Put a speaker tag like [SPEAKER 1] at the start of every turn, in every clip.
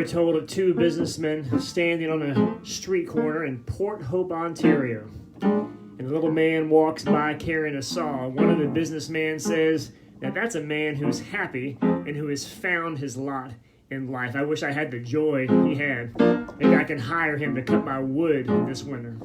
[SPEAKER 1] story told of two businessmen standing on a street corner in Port Hope, Ontario. And a little man walks by carrying a saw. One of the businessmen says that that's a man who's happy and who has found his lot in life. I wish I had the joy he had. Maybe I can hire him to cut my wood this winter.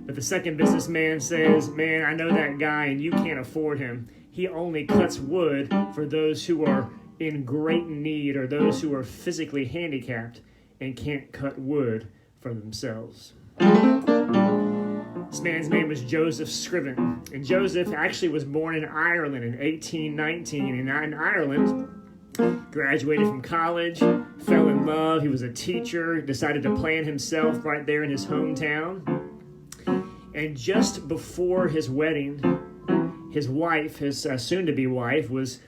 [SPEAKER 1] But the second businessman says, man, I know that guy and you can't afford him. He only cuts wood for those who are in great need or those who are physically handicapped and can't cut wood for themselves. This man's name was Joseph Scriven, and Joseph actually was born in Ireland in 1819, and in Ireland, graduated from college, fell in love. He was a teacher, decided to plant himself right there in his hometown, and just before his wedding, his wife, his soon-to-be wife, was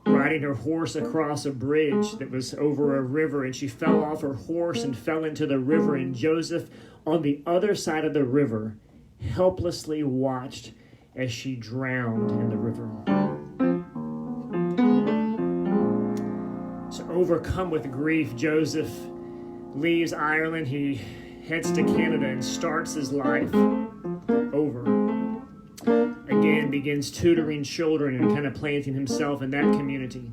[SPEAKER 1] riding her horse across a bridge that was over a river, and she fell off her horse and fell into the river, and Joseph, on the other side of the river, helplessly watched as she drowned in the river. So overcome with grief, Joseph leaves Ireland. He heads to Canada and starts his life over. Again, begins tutoring children and kind of planting himself in that community.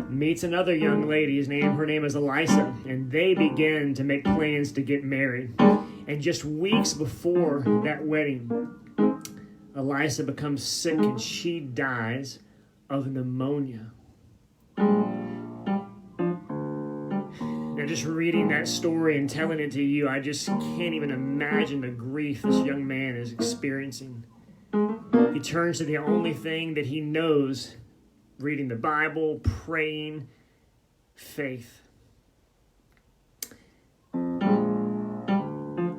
[SPEAKER 1] Meets another young lady. Her name is Eliza, and they begin to make plans to get married. And just weeks before that wedding, Eliza becomes sick and she dies of pneumonia. Now, just reading that story and telling it to you, I just can't even imagine the grief this young man is experiencing. He turns to the only thing that he knows, reading the Bible, praying, faith.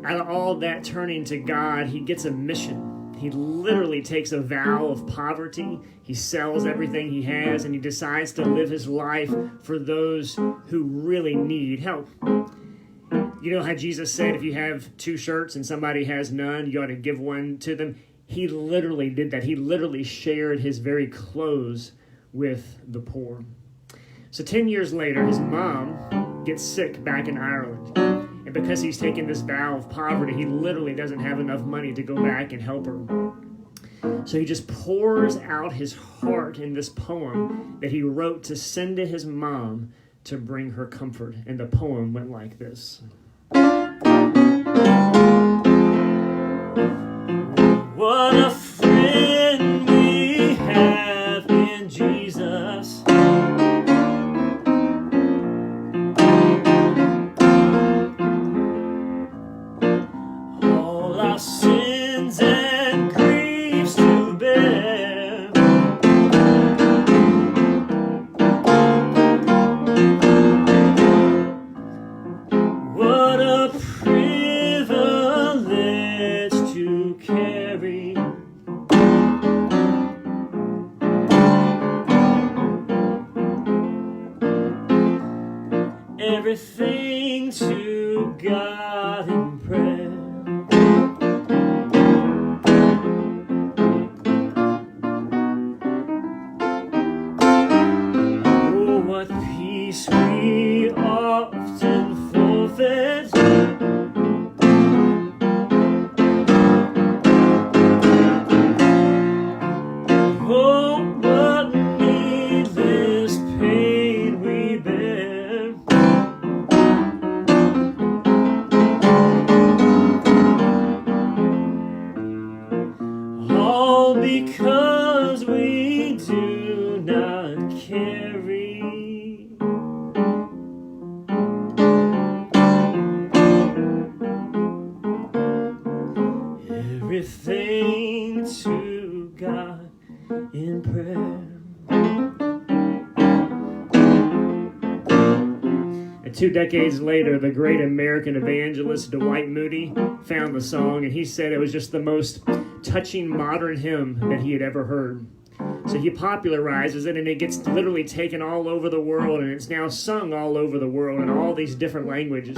[SPEAKER 1] Out of all that turning to God, he gets a mission. He literally takes a vow of poverty. He sells everything he has, and he decides to live his life for those who really need help. You know how Jesus said, if you have two shirts and somebody has none, you ought to give one to them. He literally did that. He literally shared his very clothes with the poor. So 10 years later, his mom gets sick back in Ireland. And because he's taken this vow of poverty, he literally doesn't have enough money to go back and help her. So he just pours out his heart in this poem that he wrote to send to his mom to bring her comfort. And the poem went like this. What a friend we have in Jesus. All our sins and griefs to bear. What a privilege to carry. Everything to God in prayer. Oh, what peace we often forfeit. Oh, what needless pain we bear. All because we do not carry everything to God in prayer. And 2 decades later, the great American evangelist Dwight Moody found the song, and he said it was just the most touching modern hymn that he had ever heard. So he popularizes it, and it gets literally taken all over the world, and it's now sung all over the world in all these different languages.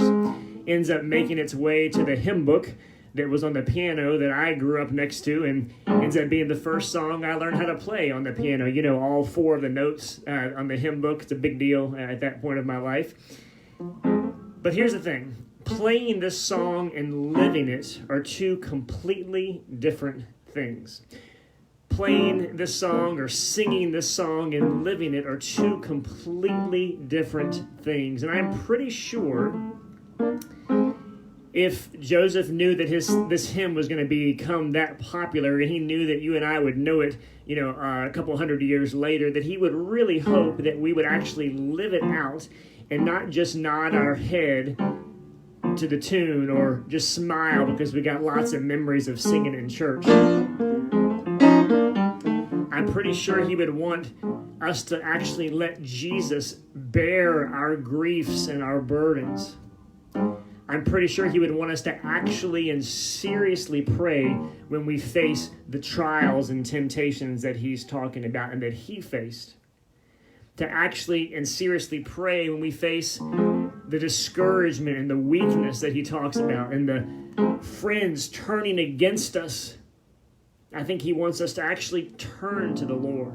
[SPEAKER 1] Ends up making its way to the hymn book that was on the piano that I grew up next to, and ends up being the first song I learned how to play on the piano. You know, all 4 of the notes on the hymn book. It's a big deal at that point of my life. But here's the thing. Playing this song and living it are two completely different things. Playing this song or singing this song and living it are two completely different things. And I'm pretty sure if Joseph knew that this hymn was going to become that popular, and he knew that you and I would know it, a couple hundred years later, that he would really hope that we would actually live it out and not just nod our head to the tune or just smile because we got lots of memories of singing in church. I'm pretty sure he would want us to actually let Jesus bear our griefs and our burdens. I'm pretty sure he would want us to actually and seriously pray when we face the trials and temptations that he's talking about and that he faced. To actually and seriously pray when we face the discouragement and the weakness that he talks about and the friends turning against us. I think he wants us to actually turn to the Lord.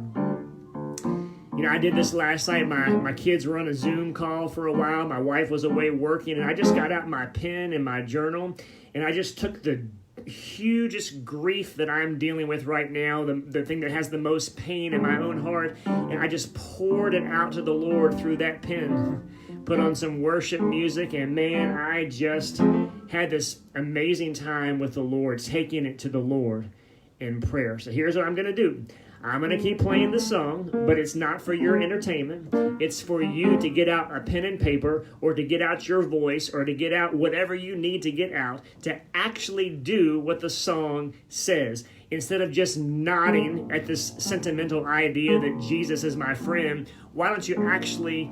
[SPEAKER 1] I did this last night. My kids were on a Zoom call for a while. My wife was away working, and I just got out my pen and my journal, and I just took the hugest grief that I'm dealing with right now, the thing that has the most pain in my own heart, and I just poured it out to the Lord through that pen. Put on some worship music, and man, I just had this amazing time with the Lord, taking it to the Lord in prayer. So here's what I'm going to do. I'm going to keep playing the song, but it's not for your entertainment. It's for you to get out a pen and paper, or to get out your voice, or to get out whatever you need to get out to actually do what the song says. Instead of just nodding at this sentimental idea that Jesus is my friend, why don't you actually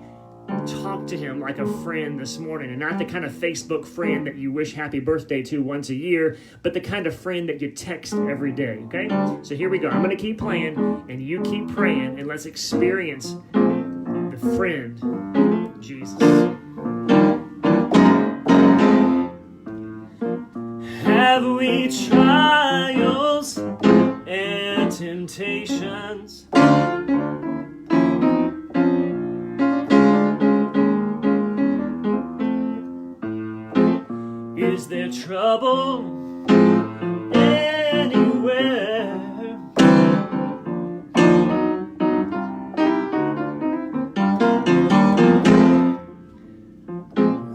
[SPEAKER 1] talk to him like a friend this morning, and not the kind of Facebook friend that you wish happy birthday to once a year, but the kind of friend that you text every day, okay? So here we go. I'm going to keep playing, and you keep praying, and let's experience the friend, Jesus. Have we trials and temptations? Is there trouble anywhere?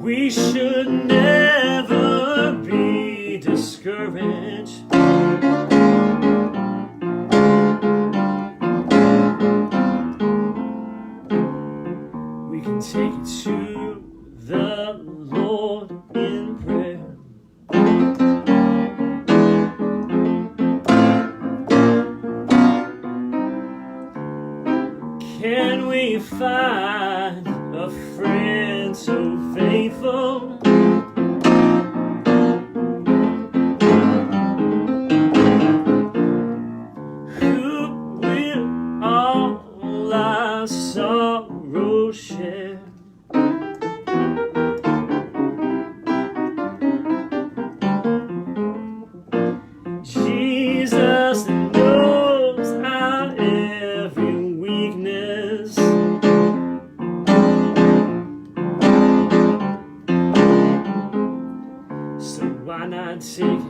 [SPEAKER 1] We should never be discouraged. We can take it to the Lord in prayer. Can we find a friend so faithful? Who will all our sorrow share? Jesus knows our every weakness. So why not take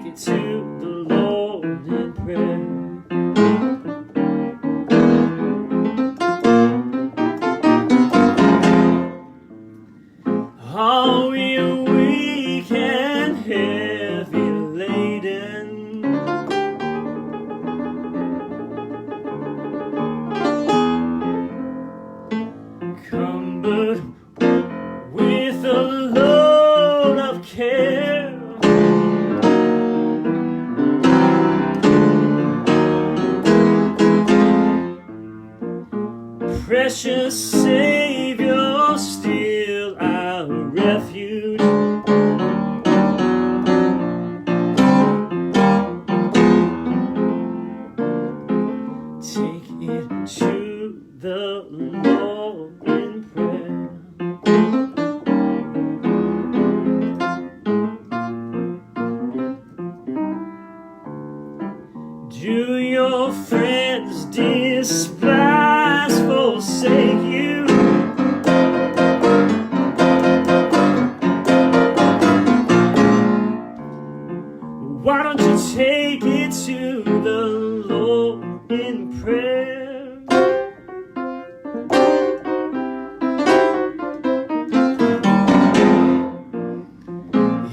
[SPEAKER 1] it to the Lord in prayer? Are we weak and heavy laden? Cumbered with a load of care? Precious Savior, still our refuge. Take it to the Lord in prayer. Do your friends despise, forsake you?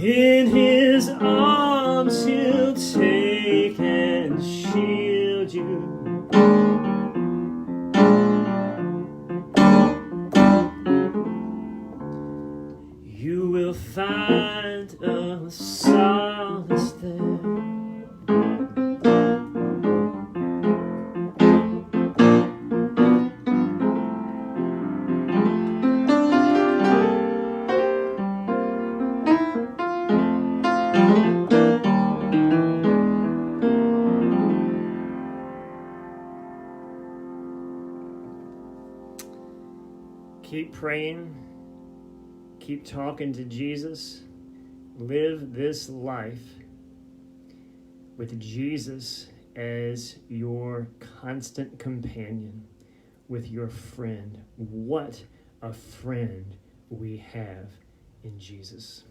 [SPEAKER 1] In his arms he'll take and shield you. You will find a solace there. Keep praying. Keep talking to Jesus. Live this life with Jesus as your constant companion, with your friend. What a friend we have in Jesus.